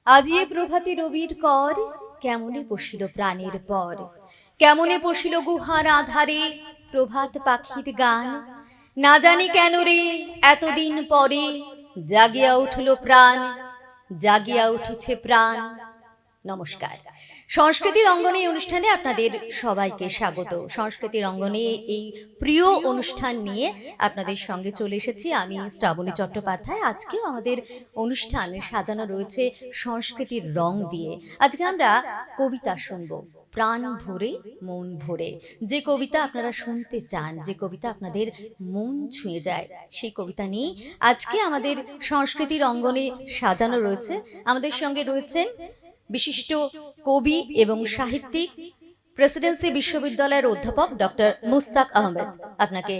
আজি এ প্রভাতে রবির কর, কেমনে পশিল প্রাণের পর, কেমনে পশিল গুহার আধারে প্রভাত পাখির গান। না জানি কেন রে এতদিন পরে জাগিয়া উঠল প্রাণ, জাগিয়া উঠেছে প্রাণ। নমস্কার। সংস্কৃতির অঙ্গনে এই অনুষ্ঠানে আপনাদের সবাইকে স্বাগত। সংস্কৃতির অঙ্গনে এই প্রিয় অনুষ্ঠান নিয়ে আপনাদের সঙ্গে চলে এসেছি আমি শ্রাবণী চট্টোপাধ্যায়। আজকেও আমাদের অনুষ্ঠান সাজানো রয়েছে সংস্কৃতির রং দিয়ে। আজকে আমরা কবিতা শুনবো প্রাণ ভরে মন ভরে। যে কবিতা আপনারা শুনতে চান, যে কবিতা আপনাদের মন ছুঁয়ে যায়, সেই কবিতা নিয়ে আজকে আমাদের সংস্কৃতির অঙ্গনে সাজানো রয়েছে। আমাদের সঙ্গে রয়েছেন বিশিষ্ট কবি এবং সাহিত্যিক, প্রেসিডেন্সি বিশ্ববিদ্যালয়ের অধ্যাপক ডক্টর মুস্তাক আহমেদ। আপনাকে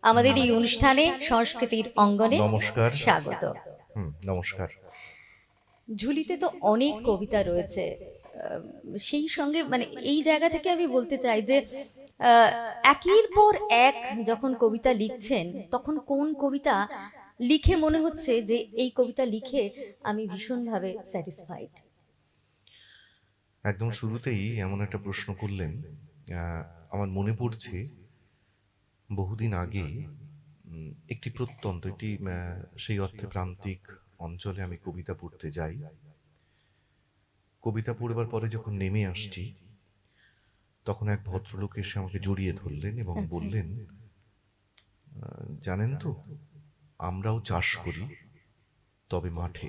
আমাদের এই অনুষ্ঠানে সংস্কৃতির অঙ্গনে নমস্কার। স্বাগত। নমস্কার। ঝুলিতে তো অনেক কবিতা রয়েছে, সেই সঙ্গে মানে এই জায়গা থেকে আমি বলতে চাই যে একের পর এক যখন কবিতা লিখছেন, তখন কোন কবিতা লিখে মনে হচ্ছে যে এই কবিতা লিখে আমি ভীষণভাবে স্যাটিসফাইড? একদম শুরুতেই এমন একটা প্রশ্ন করলেন, আমার মনে পড়ছে বহুদিন আগে একটি প্রত্যন্ত একটি সেই অর্থে প্রান্তিক অঞ্চলে আমি কবিতা পড়তে যাই। কবিতা পড়বার পরে যখন নেমে আসছি, তখন এক ভদ্রলোক এসে আমাকে জড়িয়ে ধরলেন এবং বললেন, জানেন তো, আমরাও চাষ করি, তবে মাঠে।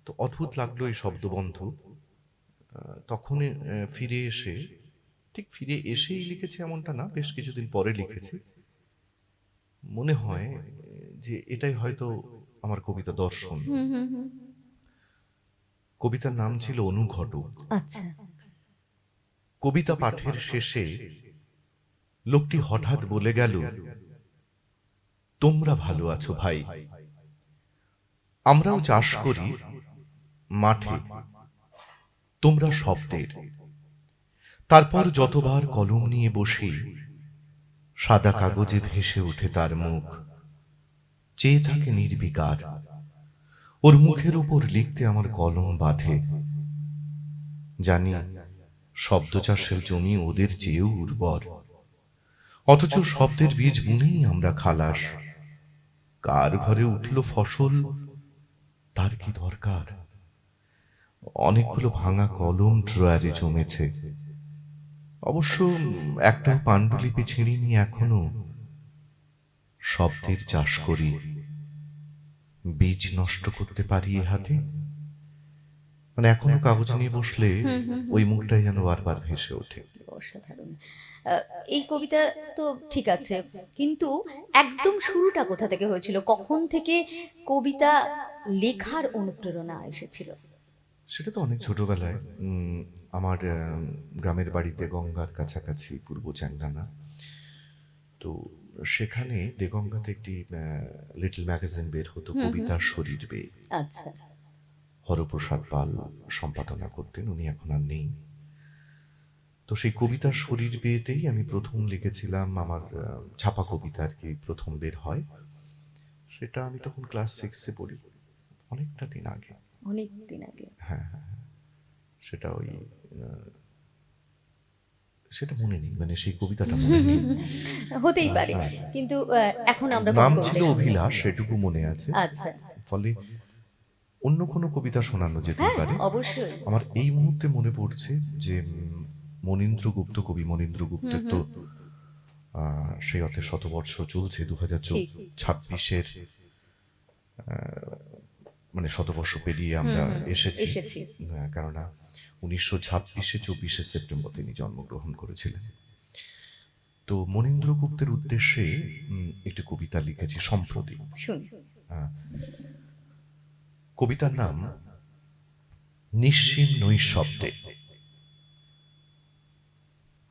তো অদ্ভুত লাগলো এই শব্দবন্ধ। তখন ফিরে এসেই লিখেছে এমনটা না, বেশ কিছুদিন পরে লিখেছে। মনে হয় যে এটাই হয়তো আমার কবিতা দর্শন। কবিতার নাম ছিল অনুঘটক। আচ্ছা। কবিতা পাঠের শেষে লোকটি হঠাৎ বলে গেল, তোমরা ভালো আছো ভাই, আমরাও চাষ করি মাঠে, তোমরা শব্দের। তারপর যতবার কলম নিয়ে বসি, সাদা কাগজে ভেসে ওঠে তার মুখ, চেয়ে থাকে নির্বিকার। ওর মুখের উপর লিখতে আমার কলম বাঁধে। জানি শব্দ চাষের জমি ওদের চেয়েও উর্বর, অথচ শব্দের বীজ বুনেই আমরা খালাস। কার ঘরে উঠল ফসল তার কি দরকার? অনেকগুলো ভাঙা কলম ড্রয়ারে জমেছে। অবশ্য একটা পাণ্ডুলিপি ছিঁড়িনি এখনো। শব্দের চাষ করি, বীজ নষ্ট করতে পারি এ হাতে। মানে এখনো কাগজ নিয়ে বসলে ওই মুখটাই যেন বারবার ভেসে ওঠে। অসাধারণ। এই কবিতা তো ঠিক আছে, কিন্তু একদম শুরুটা কোথা থেকে হয়েছিল? কখন থেকে কবিতা লেখার অনুপ্রেরণা এসেছিল? সেটা তো অনেক ছোটবেলায়। আমার গ্রামের বাড়িতে গঙ্গার কাছাকাছি পূর্ব চ্যাংদানা। তো সেখানে দেগঙ্গাতে একটি লিটল ম্যাগাজিন বের হতো, কবিতার শরীর বেয়ে। আচ্ছা। হরপ্রসাদ পাল সম্পাদনা করতেন, উনি এখন আর নেই। তো সেই কবিতার শরীর বেয়েতেই আমি প্রথম লিখেছিলাম আমার ছাপা কবিতা, আর কি প্রথম বের হয়। সেটা আমি তখন ক্লাস 6-এ পড়ি, অনেকটা দিন আগে। অনেক দিন আগে? হ্যাঁ। সেটা ওই সেটা মনে নেই, মানে সেই কবিতাটা মনে নেই। হতেই পারে, কিন্তু এখন আমরা নাম ছিল অভিলাষ, সেটুকু মনে আছে। আচ্ছা। ফলে অন্য কোনো কবিতা শোনানো যেতে পারে। অবশ্যই। আমার এই মুহূর্তে মনে পড়ছে যে মনীন্দ্রগুপ্ত, কবি মনীন্দ্রগুপ্তের তো সেই অর্থে শতবর্ষ চলছে 2026-এর, মানে শতবর্ষ পেরিয়ে আমরা এসেছি। কেননা 1926-এ 24শে সেপ্টেম্বর তিনি জন্মগ্রহণ করেছিলেন। তো মনীন্দ্রগুপ্তের উদ্দেশ্যে একটি কবিতা লিখেছি সম্প্রতি। কবিতার নাম নিশ্চিম নৈশব্দে।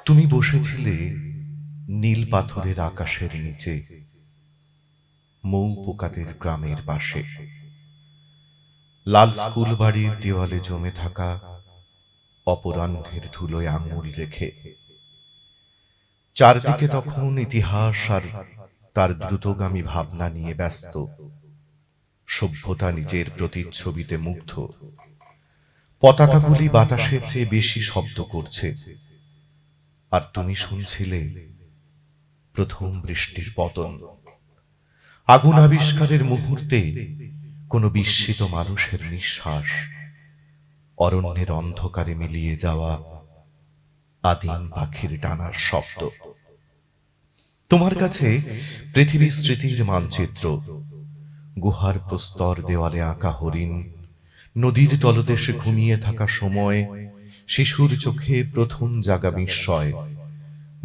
তুমি বসেছিলে নীল পাথরের আকাশের নিচে, মৌ পোকাদের গ্রামের পাশে। লাল স্কুল বাড়ির দেওয়ালে জমে থাকা অপরাহ্নের ধুলোয় আঙুল রেখে। চারদিকে তখন ইতিহাস আর তার দ্রুতগামী ভাবনা নিয়ে ব্যস্ত। সভ্যতা নিজের প্রতিচ্ছবিতে মুগ্ধ। পতাকাগুলি বাতাসের চেয়ে বেশি শব্দ করছে, আর তুমি শুনছিলে প্রথম বৃষ্টির পতন। আগুন আবিষ্কারের মুহূর্তে কোনো বিস্মিত মানুষের নিঃশ্বাস, অরণ্যের অন্ধকারে মিলিয়ে যাওয়া আদিম পাখির ডানার শব্দ। তোমার কাছে পৃথিবী স্মৃতির মানচিত্র, গুহার প্রস্তর দেওয়ালে আঁকা হরিণ, নদীর তলদেশে ঘুমিয়ে থাকা সময়, শিশুর চোখে প্রথম জাগা বিস্ময়,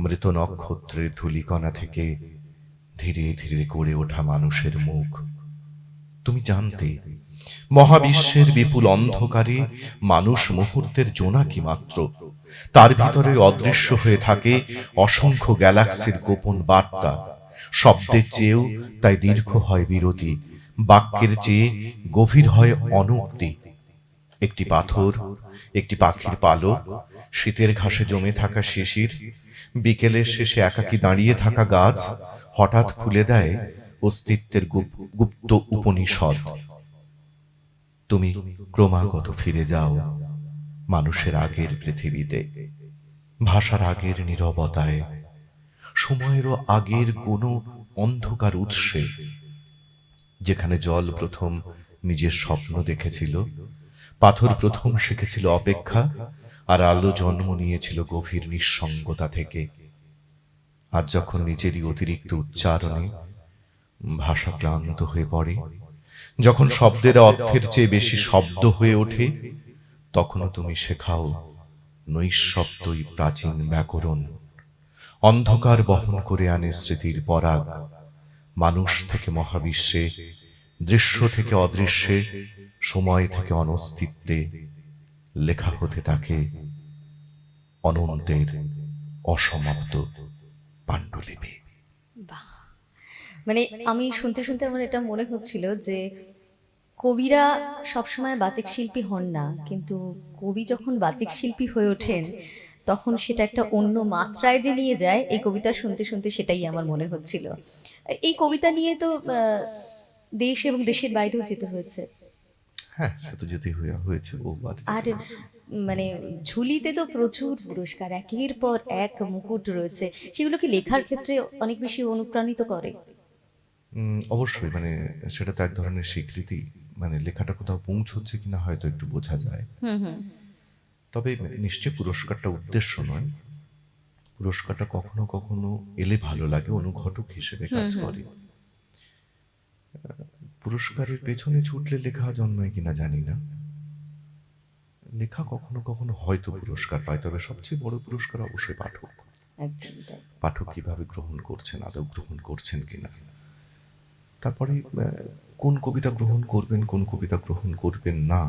মৃত নক্ষত্রের ধূলিকণা থেকে ধীরে ধীরে গড়ে ওঠা মানুষের মুখ। তুমি জানতে মহাবিশ্বের বিপুল অন্ধকারে মানুষ মুহূর্তের জোনাকি মাত্র, তার ভিতরে অদৃশ্য হয়ে থাকে অসংখ্য গ্যালাক্সির গোপন বার্তা। শব্দের চেয়েও তাই দীর্ঘ হয় বিরতি, বাক্যের চেয়ে গভীর হয় অনুক্তি। একটি পাথর, একটি পাখির পালক, শীতের ঘাসে জমে থাকা শিশির, বিকেলের শেষে একাকী দাঁড়িয়ে থাকা গাছ হঠাৎ খুলে দেয় অস্তিত্বের গুপ্ত উপনিষদ। তুমি ক্রমাগত ফিরে যাও মানুষের আগের পৃথিবীতে, ভাষার আগের নীরবতায়, সময়েরও আগের কোনো অন্ধকার উৎসে, যেখানে জল প্রথম নিজের স্বপ্ন দেখেছিল, পাথর প্রথম শিখেছিল অপেক্ষা, আর আলো জন্ম নিয়েছিল গভীর নিঃসঙ্গতা থেকে। আর যখন নিজেরই অতিরিক্ত উচ্চারণে ভাষা ক্লান্ত হয়ে পড়ে, যখন শব্দের অর্থের চেয়ে বেশি শব্দ হয়ে ওঠে, তখনও তুমি শেখাও নৈঃশব্দই প্রাচীন ব্যাকরণ। অন্ধকার বহন করে আনে স্মৃতির পরাগ, মানুষ থেকে মহাবিশ্বে, দৃশ্য থেকে অদৃশ্যে, সময় থেকে অনস্তিত্বে। লেখা হতে থাকে অনন্তের অসমাপ্ত পাণ্ডুলিপি। বাহ! মানে আমি শুনতে শুনতে আমার এটা মনে হচ্ছিল যে কবিরা সবসময় বাচিক শিল্পী হন না, কিন্তু কবি যখন বাচিক শিল্পী হয়ে ওঠেন তখন সেটা একটা অন্য মাত্রায় যে নিয়ে যায়, এই কবিতা শুনতে শুনতে সেটাই আমার মনে হচ্ছিল। এই কবিতা নিয়ে তো দেশ এবং দেশের বাইরেও যেতে হয়েছে। হ্যাঁ, সে তো যেতেই হয়েছে বহুবার। আর মানে ঝুলিতে তো প্রচুর পুরস্কার, একের পর এক মুকুট রয়েছে, সেগুলো কি লেখার ক্ষেত্রে অনেক বেশি অনুপ্রাণিত করে? অবশ্যই, মানে সেটা তো এক ধরনের স্বীকৃতি। মানে লেখাটা কোথাও পৌঁছচ্ছে কিনা হয়তো একটু বোঝা যায়। হুম হুম। তবে নিশ্চয়ই পুরস্কারটা উদ্দেশ্য নয়। পুরস্কারটা কখনো কখনো এলে ভালো লাগে, অনুঘটক হিসেবে কাজ করে। পুরস্কারের পেছনে ছুটলে লেখা জন্মায় কিনা জানি না। লেখা কখনো কখনো হয়তো পুরস্কার পায়, তবে সবচেয়ে বড় পুরস্কার অবশ্যই পাঠক। একদমই তাই। পাঠক কিভাবে গ্রহণ করছেন, আদৌ গ্রহণ করছেন কিনা। তারপরে কোন কবিতা গ্রহণ করবেন, কোন কবিতা গ্রহণ করবেন না,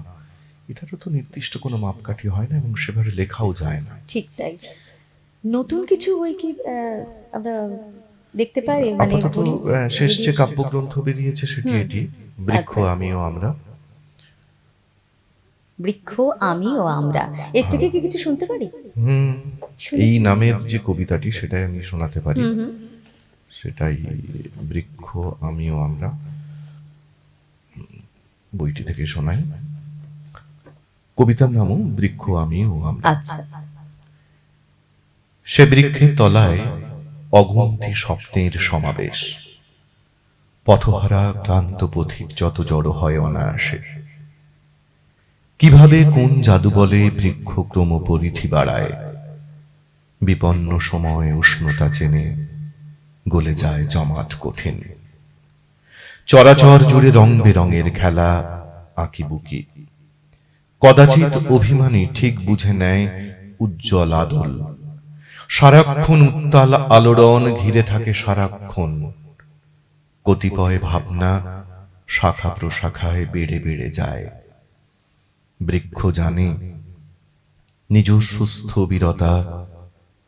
এটারও তো নির্দিষ্ট কোনো মাপকাঠি হয় না, এবং সেভাবে লেখাও যায় না। ঠিক তাই। নতুন কিছু বই কি আমরা দেখতে পারি? মানে আপাতত শেষ যে কাব্যগ্রন্থ বেরিয়েছে সেটি এটি, বৃক্ষ আচ্ছা। আমি ও আমরা। বৃক্ষ আমি ও আমরা, এর থেকে কি কিছু শুনতে পারি? এই নামের যে কবিতাটি সেটাই আমি শোনাতে পারি। সেটাই বৃক্ষ আমি ও আমরা বইটি থেকে শোনাই। কবিতার নামও বৃক্ষ আমি ও আমরা। আচ্ছা। সে বৃক্ষের তলায় অগুন্তি স্বপ্নের সমাবেশ, পথহারা ক্লান্ত পথিক যত জড়ো হয় অনায়াসে। কিভাবে কোন জাদু বলে বৃক্ষ ক্রম পরিধি বাড়ায়, বিপন্ন সময় উষ্ণতা চেনে গলে যায় জমাট কঠিন। চরাচর জুড়ে রং বেরঙের খেলা আঁকি বুকি, কদাচিৎ অভিমানী ঠিক বুঝে নেয় উজ্জ্বল আদল। সারাক্ষণ উত্তাল আলোড়ন ঘিরে থাকে সারাক্ষণ, কতিপয় ভাবনা শাখা প্রশাখায় বেড়ে বেড়ে যায়। বৃক্ষ জানে নিজস্ব স্থবিরতা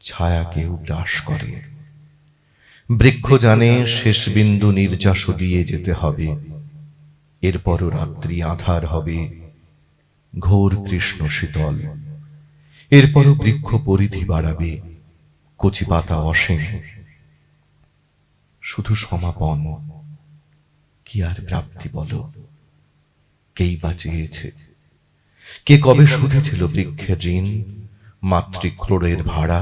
ছায়াকেও গ্রাস করে। বৃক্ষ জানে শেষ বিন্দু নির্যাস দিয়ে যেতে হবে, এরপরও রাত্রি আঁধার হবে, ঘোর কৃষ্ণ শীতল। এরপরও বৃক্ষ পরিধি বাড়াবে, কচি পাতা অসীম। শুধু সমাপন, কি আর প্রাপ্তি বলো। কেই বা চেয়েছে? কে কবে শুধেছিল বৃক্ষে ঋণ, মাতৃক্রোড়ের ভাড়া?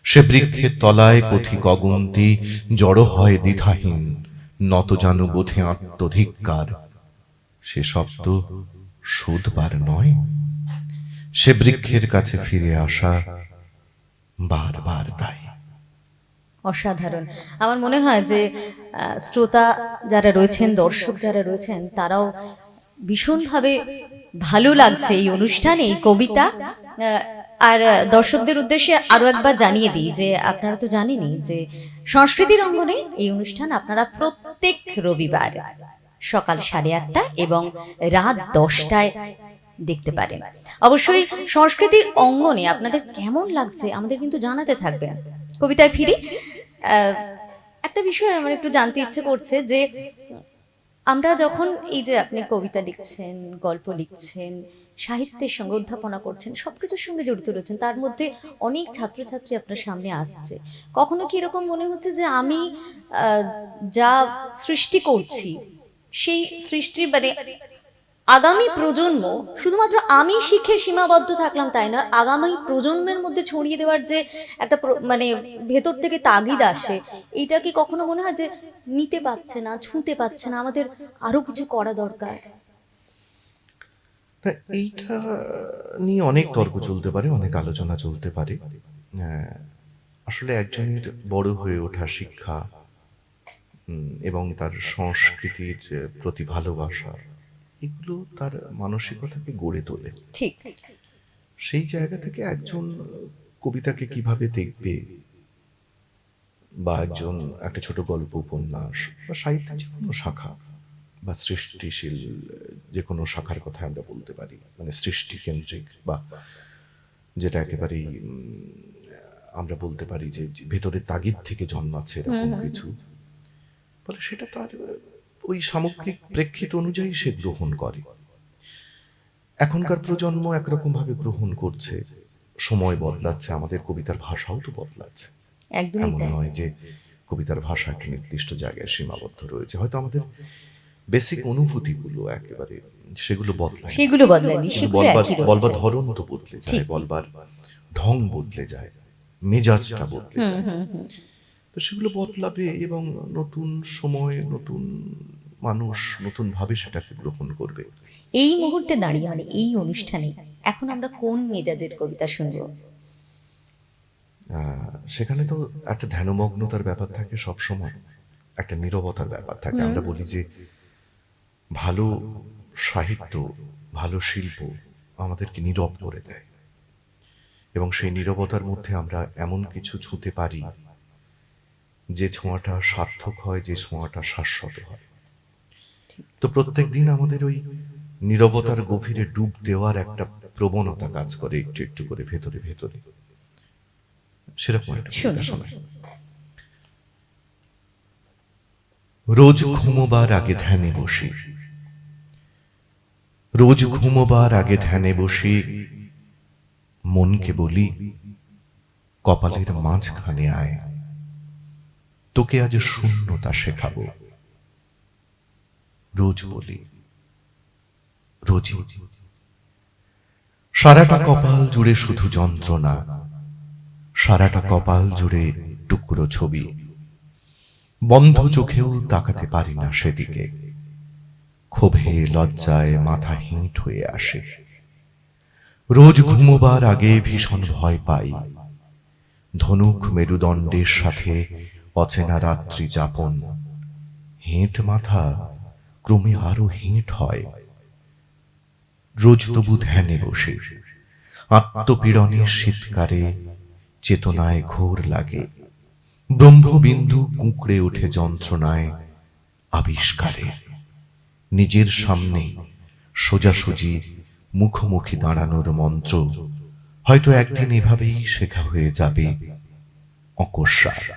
সে বৃক্ষের তলায় পথিক অগুন্তি জড়ো হয় দ্বিধাহীন, নত জানু বোধে আত্মধিক্কার। সে শব্দ শুধবার নয়, সে বৃক্ষের কাছে ফিরে আসা বারবার তাই। অসাধারণ। আমার মনে হয় যে শ্রোতা যারা রয়েছেন, দর্শক যারা রয়েছেন, তারাও ভীষণভাবে ভালো লাগছে এই অনুষ্ঠান, এই কবিতা। আর দর্শকদের উদ্দেশ্যে আরো একবার জানিয়ে দিই যে আপনারা তো জানেনই যে সংস্কৃতির অঙ্গনে এই অনুষ্ঠান আপনারা প্রত্যেক রবিবার সকাল 8:30 এবং রাত 10টায় দেখতে পারেন। অবশ্যই সংস্কৃতির অঙ্গনে আপনাদের কেমন লাগছে আমাদের কিন্তু জানাতে থাকবেন। কবিতায় ফিরি। একটা বিষয় আমার একটু জানতে ইচ্ছে করছে যে আমরা যখন এই যে আপনি কবিতা লিখছেন, গল্প লিখছেন, সাহিত্যের সঙ্গে অধ্যাপনা করছেন, সবকিছুর সঙ্গে জড়িত রয়েছেন, তার মধ্যে অনেক ছাত্রছাত্রী আপনার সামনে আসছে, কখনো কি এরকম মনে হচ্ছে যে আমি যা সৃষ্টি করছি সেই সৃষ্টির মানে আগামী প্রজন্ম, শুধুমাত্র আমি শিখে সীমাবদ্ধ থাকলাম তাই না, আগামী প্রজন্মের মধ্যে ছড়িয়ে দেওয়ার যে একটা মানে ভেতর থেকে তাগিদ আসে, এইটা কি কখনো মনে হয় যে নিতে পারছে না, ছুঁতে পারছে না, আমাদের আরো কিছু করা দরকার? এইটা নিয়ে অনেক তর্ক চলতে পারে, অনেক আলোচনা চলতে পারে। আসলে একজনের বড় হয়ে ওঠা শিক্ষা এবং তার সংস্কৃতির প্রতি ভালোবাসা, এগুলো তার মানসিকতাকে গড়ে তোলে। ঠিক। সেই জায়গা থেকে একজন কবিতাকে কিভাবে দেখবে, বা একজন একটা ছোট গল্প, উপন্যাস বা সাহিত্যের যে কোনো শাখা বা সৃষ্টিশীল যে কোনো শাখার কথা আমরা বলতে পারি, মানে সৃষ্টি কেন্দ্রিক, বা যেটা একেবারেই আমরা বলতে পারি যে ভেতরের তাগিদ থেকে জন্মাচ্ছে এরকম কিছু, ফলে সেটা তার ওই সামগ্রিক প্রেক্ষিত অনুযায়ী সে গ্রহণ করে। এখনকার প্রজন্ম একরকম ভাবে গ্রহণ করছে, সময় বদলাচ্ছে, আমাদের কবিতার ভাষাও তো বদলাচ্ছে। এমন নয় যে কবিতার ভাষা একটা নির্দিষ্ট জায়গায় সীমাবদ্ধ রয়েছে। হয়তো আমাদের বেসিক অনুভূতিগুলো একেবারে সেগুলো বদলায়নি, বলবার ধরন তো বদলে যায়, বলবার ঢং বদলে যায়, মেজাজটা বদলে যায়। তো সেগুলো বদলাবে এবং নতুন সময়, নতুন মানুষ নতুন ভাবে সেটাকে গ্রহণ করবে। এই মুহূর্তে দাঁড়িয়ে মানে এই অনুষ্ঠানে এখন আমরা কোন মেজাজের কবিতা শুনবো? সেখানে তো একটা ধ্যানমগ্নতার ব্যাপার থাকে, সব সময় একটা নীরবতার ব্যাপার থাকে। আমরা বলি যে ভালো সাহিত্য, ভালো শিল্প আমাদেরকে নীরব করে দেয়, এবং সেই নীরবতার মধ্যে আমরা এমন কিছু ছুঁতে পারি যে ছোঁয়াটা সার্থক হয়, যে ছোঁয়াটা শাশ্বত হয়। তো প্রত্যেক দিন আমাদের ওই নীরবতার গভীরে ডুব দেওয়ার একটা প্রবণতা কাজ করে, একটু একটু করে ভেতরে ভেতরে। সেরকম একটা কবিতা শোনায়। রোজ ঘুমোবার আগে ধ্যানে বসি, রোজ ঘুমোবার আগে ধ্যানে বসি, মনকে বলি কপালের মাঝখানে আয়, তোকে আজ শূন্যতা শেখাবো। রোজ বলি, রোজই। সারাটা কপাল জুড়ে শুধু যন্ত্রণা, সারাটা কপাল জুড়ে টুকরো ছবি, বন্ধ চোখেও তাকাতে পারি না সেদিকে, ক্ষোভে লজ্জায় মাথা হিঁট হয়ে আসে। রোজ ঘুমোবার আগে ভীষণ ভয় পাই, ধনুক মেরুদণ্ডের সাথে অচেনা রাত্রি যাপন। হেঁট মাথা ক্রমে আরো হেঁট হয়। রোজ তবু ধ্যানে বসে, আত্মপীড়নের শীতকারে চেতনায় ঘোর লাগে, ব্রহ্মবিন্দু কুঁকড়ে ওঠে যন্ত্রণায় আবিষ্কারে। নিজের সামনে সোজাসুজি মুখোমুখি দাঁড়ানোর মন্ত্র হয়তো একদিন এভাবেই শেখা হয়ে যাবে অকস্মাৎ।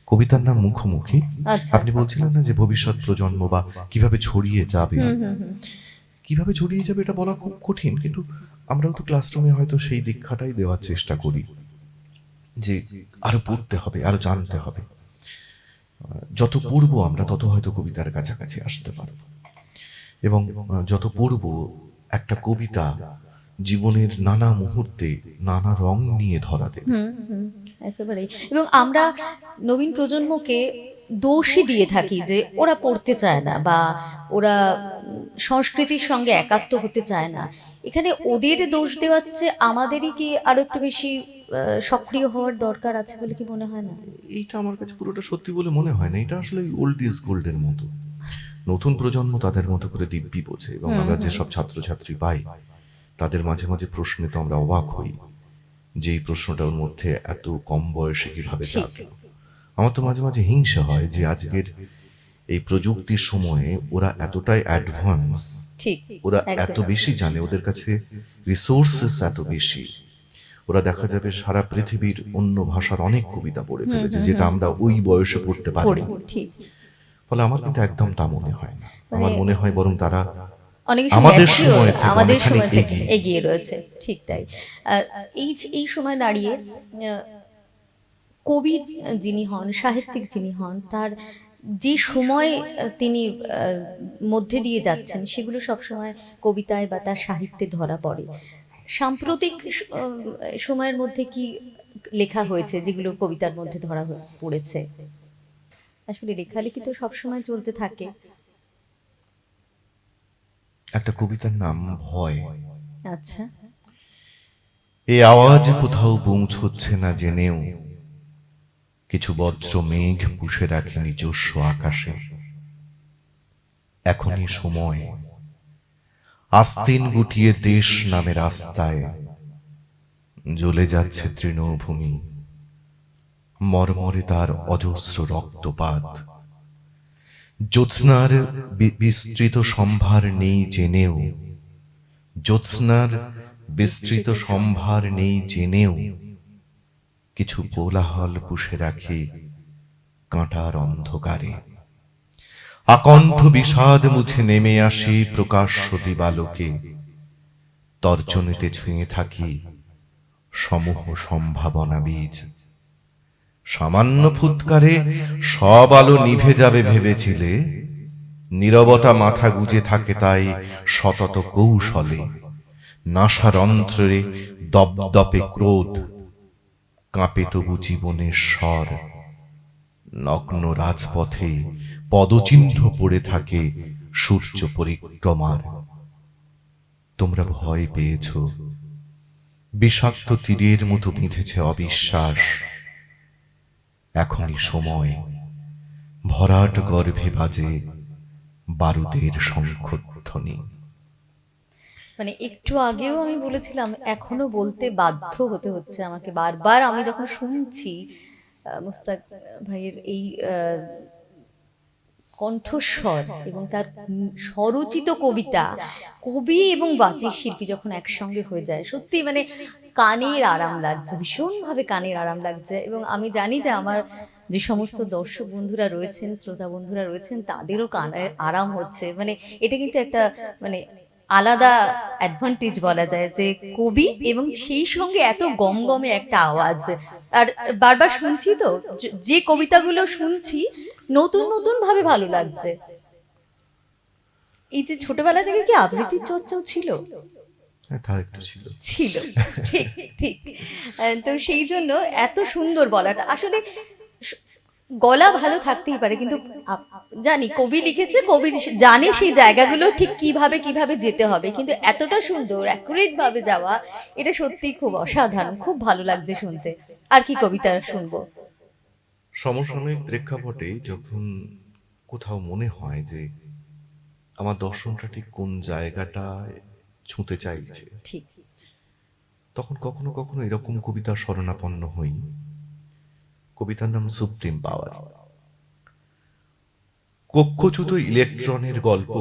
কবিতার নাম মুখোমুখি। আপনি বলছিলেন না যে ভবিষ্যৎ প্রজন্ম বা কিভাবে ছড়িয়ে যাবে, কিভাবে ছড়িয়ে যাবে এটা বলা খুব কঠিন, কিন্তু আমরাও তো ক্লাসরুমে হয়তো সেই দীক্ষাটাই দেওয়ার চেষ্টা করি যে আরো পড়তে হবে, আরো জানতে হবে। যত পড়বো আমরা তত হয়তো কবিতার কাছাকাছি আসতে পারবো। এবং যত পড়ব একটা কবিতা জীবনের নানা মুহূর্তে নানা রং নিয়ে ধরা দেবে। একেবারেই। এবং আমরা নবীন প্রজন্মকে দোষই দিয়ে থাকি যে ওরা পড়তে চায় না বা ওরা সংস্কৃতির সঙ্গে একাত্ম হতে চায় না। এখানে ওদের দোষ দেওয়ার চেয়ে আমাদেরই কি আরো একটু বেশি সক্রিয় হওয়ার দরকার আছে বলে কি মনে হয় না? এইটা আমার কাছে পুরোটা সত্যি বলে মনে হয় না। এটা আসলে ওল্ড ইজ গোল্ডের মতো। নতুন প্রজন্ম তাদের মতো করে দিব্যি বোঝে, এবং আমরা যেসব ছাত্রছাত্রী পাই তাদের মাঝে মাঝে প্রশ্নে তো আমরা অবাক হই যে এই প্রশ্নটার মধ্যে এত কম বয়সে কিভাবে জাগলো। আমার তো মাঝে মাঝে হিংসা হয় যে আজকের এই প্রযুক্তির সময়ে ওরা এতটাই অ্যাডভান্স, ওরা এত বেশি জানে, ওদের কাছে রিসোর্সেস এত বেশি। ওরা দেখা যাবে সারা পৃথিবীর অন্য ভাষার অনেক কবিতা পড়ে ফেলেছে, যেটা আমরা ওই বয়সে পড়তে পারি। ফলে আমার কিন্তু একদম তা মনে হয় না। আমার মনে হয় বরং তারা আমাদের সময় থেকে এগিয়ে রয়েছে। ঠিক তাই। এই সময় দাঁড়িয়ে কবি যিনি হন, সাহিত্যিক যিনি হন, তার যে সময় তিনি মধ্যে দিয়ে যাচ্ছেন সেগুলো সবসময় কবিতায় বা তার সাহিত্যে ধরা পড়ে। সাম্প্রতিক সময়ের মধ্যে কি লেখা হয়েছে যেগুলো কবিতার মধ্যে ধরা পড়েছে? আসলে লেখালেখি তো সবসময় চলতে থাকে। একটা কবিতার নাম ভয়। আচ্ছা। এই আওয়াজ কোথাও পৌঁছচ্ছে না জেনেও কিছু বজ্র মেঘ পুষে রাখে নিজস্ব আকাশে। এখনই সময় আস্তিন গুটিয়ে দেশ নামে রাস্তায় জ্বলে যাচ্ছে তৃণভূমি, মর্মরে তার অজস্র রক্তপাত। জ্যোৎস্নার বিস্তৃত সম্ভার নেই জেনেও, জ্যোৎস্নার বিস্তৃত সম্ভার নেই জেনেও কিছু কোলাহল পুষে রাখি কাঁটার অন্ধকারে। আকণ্ঠ বিষাদ মুছে নেমে আসি প্রকাশ্য দিবালোকে, তর্জনীতে ছুঁয়ে থাকি সমূহ সম্ভাবনা বীজ। সামান্য ফুৎকারে সব আলো নিভে যাবে ভেবেছিলে, নীরবতা মাথা গুজে থাকে তাই সতত কৌশলে। নাসারন্ধ্রে দপদপে ক্রোধ, কাঁপে তবু জীবনের স্বর। নগ্ন রাজপথে পদচিহ্ন পড়ে থাকে সূর্য পরিক্রমার। তোমরা ভয় পেয়েছ, বিষাক্ত তীরের মতো বিঁধেছে অবিশ্বাস। এখনই সময়, ভরাট গর্ভে বাজে বারুদের শঙ্খধ্বনি। মানে একটু আগেও আমি বলেছিলাম, এখনো বলতে বাধ্য হতে হচ্ছে আমাকে বারবার। আমি যখন শুনছি মুস্তাক ভাইয়ের এই কণ্ঠস্বর এবং তার স্বরচিত কবিতা, কবি এবং বাচিক শিল্পী যখন একসঙ্গে হয়ে যায়, সত্যি মানে কানের আরাম লাগছে, ভীষণভাবে কানের আরাম লাগছে। এবং আমি জানি যে আমার যে সমস্ত দর্শক বন্ধুরা রয়েছেন, শ্রোতা বন্ধুরা রয়েছেন, তাদেরও কানের আরাম হচ্ছে। মানে এটা কিন্তু একটা মানে আলাদা অ্যাডভান্টেজ বলা যায় যে কবি এবং সেই সঙ্গে এত গমগমে একটা আওয়াজ। আর বারবার শুনছি তো, যে কবিতাগুলো শুনছি নতুন নতুন ভাবে ভালো লাগছে। এই যে ছোটবেলা থেকে কি আবৃত্তির চর্চাও ছিল? তা একটু ছিল। ঠিক ঠিক। তো সেই জন্য এত সুন্দর বলাটা, আসলে গলা ভালো থাকতেই পারে, কিন্তু জানি কবি লিখেছে, কবি জানে সেই জায়গাগুলো ঠিক কিভাবে কিভাবে যেতে হবে, কিন্তু এতটা সুন্দর অ্যাকুরেট ভাবে যাওয়া, এটা সত্যি খুব অসাধারণ, খুব ভালো লাগছে শুনতে। আর কি কবিতা শুনবো? সমসাময়িক প্রেক্ষাপটে যখন কোথাও মনে হয় যে আমার দর্শনটা ঠিক কোন জায়গাটায় ছুঁতে চাইছে, ঠিক তখন কখনো কখনো এরকম কবিতার শরণাপন্ন হই। কবিতার নাম সুপ্রিম পাওয়ার। কক্ষচ্যুত ইলেকট্রনের গল্প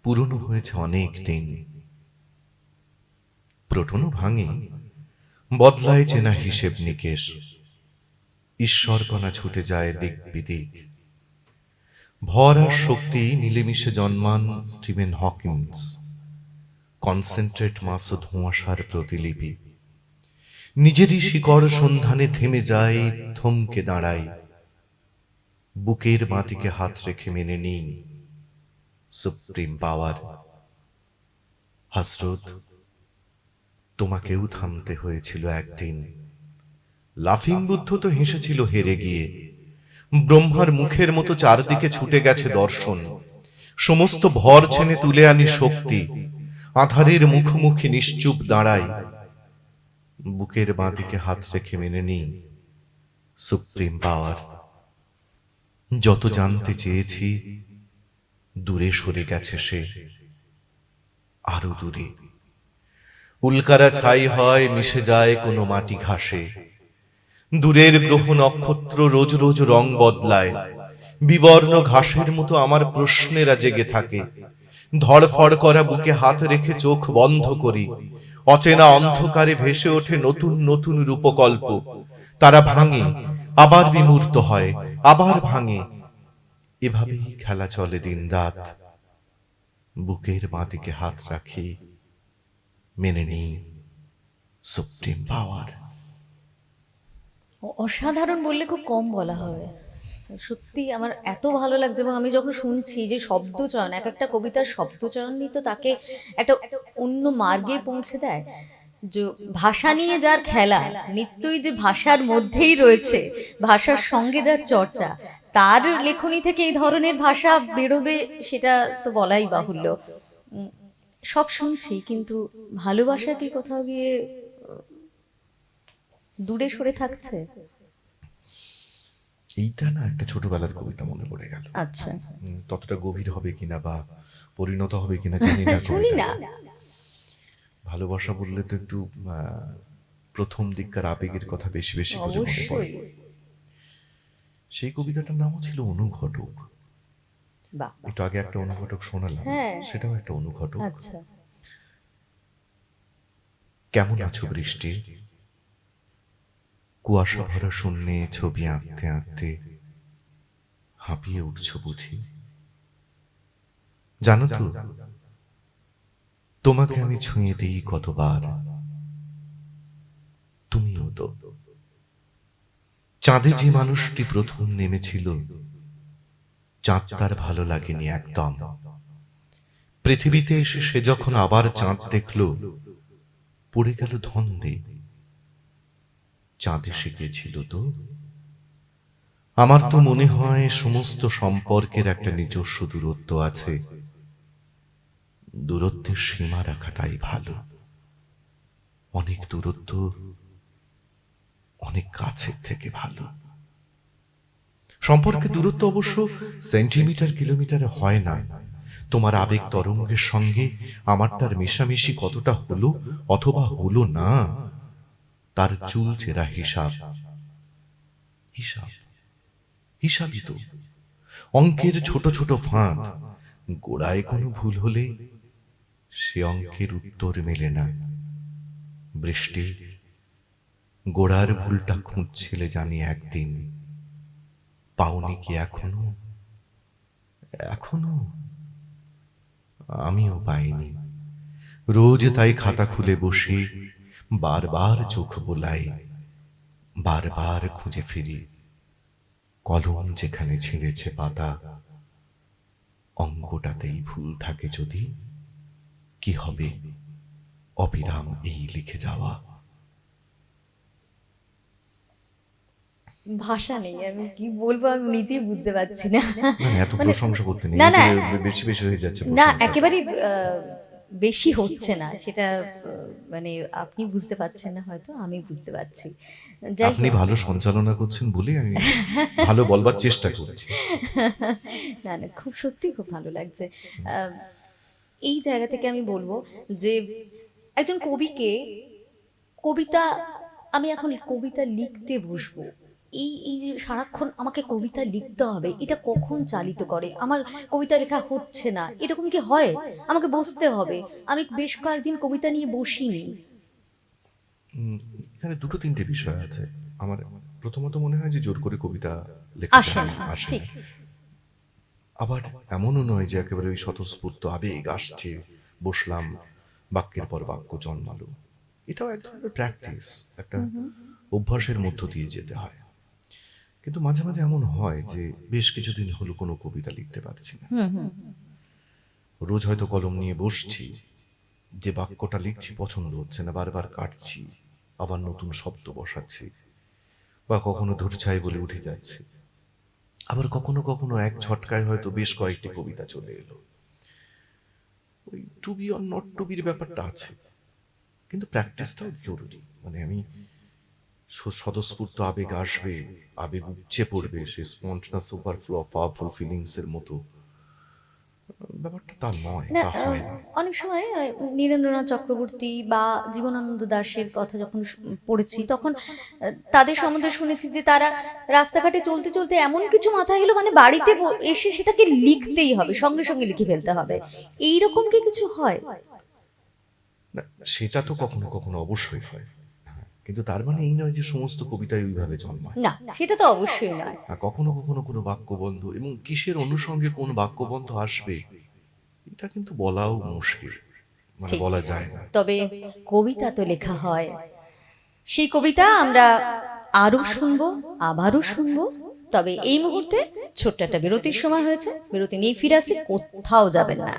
পুরনো হয়েছে অনেক দিন। প্রোটনও ভাঙে, বদলায় চেনা হিসেব নিকেশ। ঈশ্বরকণা ছুটে যায় দিক বিদিক। ভর আর শক্তি মিলেমিশে জন্মান স্টিভেন হকিন্স। কনসেন্ট্রেট মাস ও ধোঁয়াশার প্রতিলিপি। নিজেরই শিকড় সন্ধানে থেমে যায়, থমকে দাঁড়ায়। বুকের বাঁদিকে হাত রেখে মেনে নেই সুপ্রিম পাওয়ার। হযরত, তোমাকেও থামতে হয়েছিল একদিন। লাফিং বুদ্ধ তো হেসেছিল হেরে গিয়ে। ব্রহ্মার মুখের মতো চারদিকে ছুটে গেছে দর্শন। সমস্ত ভর ছেনে তুলে আনি শক্তি। আধারের মুখোমুখি নিশ্চুপ দাঁড়াই। বুকের বাঁদিকে হাত রেখে মেনে নিই সুপ্রিম পাওয়ার। যত জানতে চেয়েছি দূরে সরে গেছে সে, আরো দূরে। উল্কারা ছাই হয়, মিশে যায় কোনো মাটি ঘাসে। দূরের গ্রহ নক্ষত্র রোজ রোজ রং বদলায়। বিবর্ণ ঘাসের মতো আমার প্রশ্নেরা জেগে থাকে। ধড়ফড় করা বুকে হাত রেখে চোখ বন্ধ করি। অচেনা অন্ধকারে ভেসে ওঠে নতুন নতুন রূপকল্প। তারা ভাঙে, আবার বিমূর্ত হয়, আবার ভাঙে। এভাবেই খেলা চলে দিন রাত। বুকের বাঁদিকে হাত রাখি, মেনে নিই সুপ্রিম পাওয়ার। অসাধারণ বললে খুব কম বলা হবে। সত্যি আমার এত ভালো লাগছে, এবং আমি যখন শুনছি যে শব্দচয়ন, এক একটা কবিতার শব্দচয়নই তো তাকে একটা অন্য মার্গে পৌঁছে দেয়। যে ভাষা নিয়ে যার খেলা, নিত্যই যে ভাষার মধ্যেই রয়েছে, ভাষার সঙ্গে যার চর্চা, তার লেখনী থেকে এই ধরনের ভাষা বেরোবে সেটা তো বলাই বাহুল্য। উম, সব শুনছি, কিন্তু ভালোবাসা কি কোথাও গিয়ে দূরে সরে থাকছে? এইটা না একটা ছোটবেলার কবিতা মনে পড়ে গেল। আচ্ছা, ততটা গভীর হবে কিনা বা পরিণত হবে কিনা জানি না। শুনি কবিতা না। ভালোবাসা বললে তো একটু প্রথম দিককার আবেগের কথা বেশি বেশি করে মনে পড়ে। অবশ্যই। সেই কবিতাটার নামও ছিল অনুঘটক। বাহ। একটু আগে একটা অনুঘটক শোনালাম, হ্যাঁ। সেটাও একটা অনুঘটক। আচ্ছা। কেমন আছো বৃষ্টি? কুয়াশা ভরা শূন্যে ছবি আঁকতে আঁকতে হাঁপিয়ে উঠছো বুঝি? জানো তো, তোমাকে আমি ছুঁয়ে দিই কতবার, তুমিও তো। চাঁদে যে মানুষটি প্রথম নেমেছিল, চাঁদ তার ভালো লাগেনি একদম। পৃথিবীতে এসে সে যখন আবার চাঁদ দেখল, পড়ে গেল ধন্দে। চাঁদ এসে গেছিল তো। আমার তো মনে হয় সমস্ত সম্পর্কের একটা নিজস্ব দূরত্ব আছে। দূরত্বের সীমা রাখাটাই ভালো। অনেক দূরত্ব অনেক কাছের থেকে ভালো। সম্পর্কের দূরত্ব অবশ্য সেন্টিমিটার কিলোমিটারে হয় না। তোমার আবেগ তরঙ্গের সঙ্গে আমারটার মেশামেশি কতটা হলো অথবা হলো না, তার চুলচেরা হিসাব। হিসাব হিসাবই তো। অঙ্কের ছোট ছোট ফাঁদ। গোড়ায় কোনো ভুল হলে সে অঙ্কের উত্তর মেলে না। বৃষ্টি, গোড়ার ভুলটা খুঁজছিলে জানি একদিন, পাওনি কি এখনো? এখনো আমিও পাইনি। রোজ তাই খাতা খুলে বসি, বারবার চোখ বোলাই, বারবার খুঁজে ফিরি। কলম যেখানে ছিঁড়েছে পাতা, অঙ্কটাতেই ভুল থাকে যদি, কি হবে অবিরাম এই লিখে যাওয়া। ভাষা নেই, আমি কি বলবো আমি নিজেই বুঝতে পারছি না। না এত মানে প্রশংসা করতে নেই, না না বেশি বেশি হয়ে যাচ্ছে না, প্রশংসা। একেবারে বেশি হচ্ছে না সেটা, মানে আপনি বুঝতে পারছেন না হয়তো, আমি বুঝতে পারছি। যাই আপনি হোক। ভালো সঞ্চালনা করছেন বলে আমি ভালো বলবার চেষ্টা করছি। না না, খুব সত্যি খুব ভালো লাগছে। আহ, এই জায়গা থেকে আমি বলবো যে একজন কবিকে কবিতা, আমি এখন কবিতা লিখতে বসবো, এই যে সারাক্ষণ আমাকে কবিতা লিখতে হবে, এটা কখন চালিত করে? আমার কবিতা লেখা হচ্ছে না, এরকম কি হয়? আমাকে বসতে হবে। আমি বেশ কয়েকদিন কবিতা নিয়ে বসিনি। এখানে দুটো তিনটে বিষয় আছে। আমার প্রথমত মনে হয় যে জোর করে কবিতা লেখা আসে যায় না, না, আসে ঠিক। না। আবার এমনও নয় যে একেবারে ওই স্বতঃস্ফূর্ত আবেগ আসছে, বসলাম, বাক্যের পর বাক্য জন্মালো। এটাও এক ধরনের প্র্যাকটিস, একটা অভ্যাসের মধ্য দিয়ে যেতে হয়। কিন্তু মাঝে মাঝে এমন হয় যে বেশ কিছুদিন হলো কোনো কবিতা লিখতে পারছি না। হুম হুম। রোজ হয়তো কলম নিয়ে বসছি, যে বাক্যটা লিখছি পছন্দ হচ্ছে না, বারবার কাটছি, আবার নতুন শব্দ বসাচ্ছি, বা কখনো ধূর্ছাই বলে উঠে যাচ্ছে, আবার কখনো কখনো এক ঝটকায় হয়তো বেশ কয়েকটি কবিতা চলে এলো। ওই to be or not to বির ব্যাপারটা আছে, কিন্তু প্র্যাকটিসটাও জরুরি। মানে আমি স্বতঃস্ফূর্ত আবেগ আসবে, আবেগ উপচে পড়বে, সে স্পন্টানাস ওভারফ্লো অফ পাওয়ারফুল ফিলিংস এর মতো ব্যাপারটা তা নয়, না তা হয় না। অনেক সময় নীরেন্দ্রনাথ চক্রবর্তী বা জীবনানন্দ দাশের কথা যখন পড়েছি তখন তাদের সম্বন্ধে শুনেছি যে তারা রাস্তাঘাটে চলতে চলতে এমন কিছু মাথায় এলো, মানে বাড়িতে এসে সেটাকে লিখতেই হবে, সঙ্গে সঙ্গে লিখে ফেলতে হবে, এইরকম কি কিছু হয়? না, সেটা তো কখনো কখনো অবশ্যই হয়, কিন্তু তার মানে এই নয় যে সমস্ত কবিতাই ওইভাবে জন্মায়। না, সেটা তো অবশ্যই নয়। কখনো কখনো কোনো বাক্যবন্ধ, এবং কিসের অনুষঙ্গে কোন বাক্যবন্ধ আসবে এটা কিন্তু বলাও মুশকিল, মানে ঠিক। বলা যায় না। তবে কবিতা তো লেখা হয়, সেই কবিতা আমরা আরো শুনবো, আবারও শুনবো। তবে এই মুহূর্তে ছোট্ট একটা বিরতির সময় হয়েছে, বিরতি নিয়ে ফিরে আসি, কোথাও যাবেন না।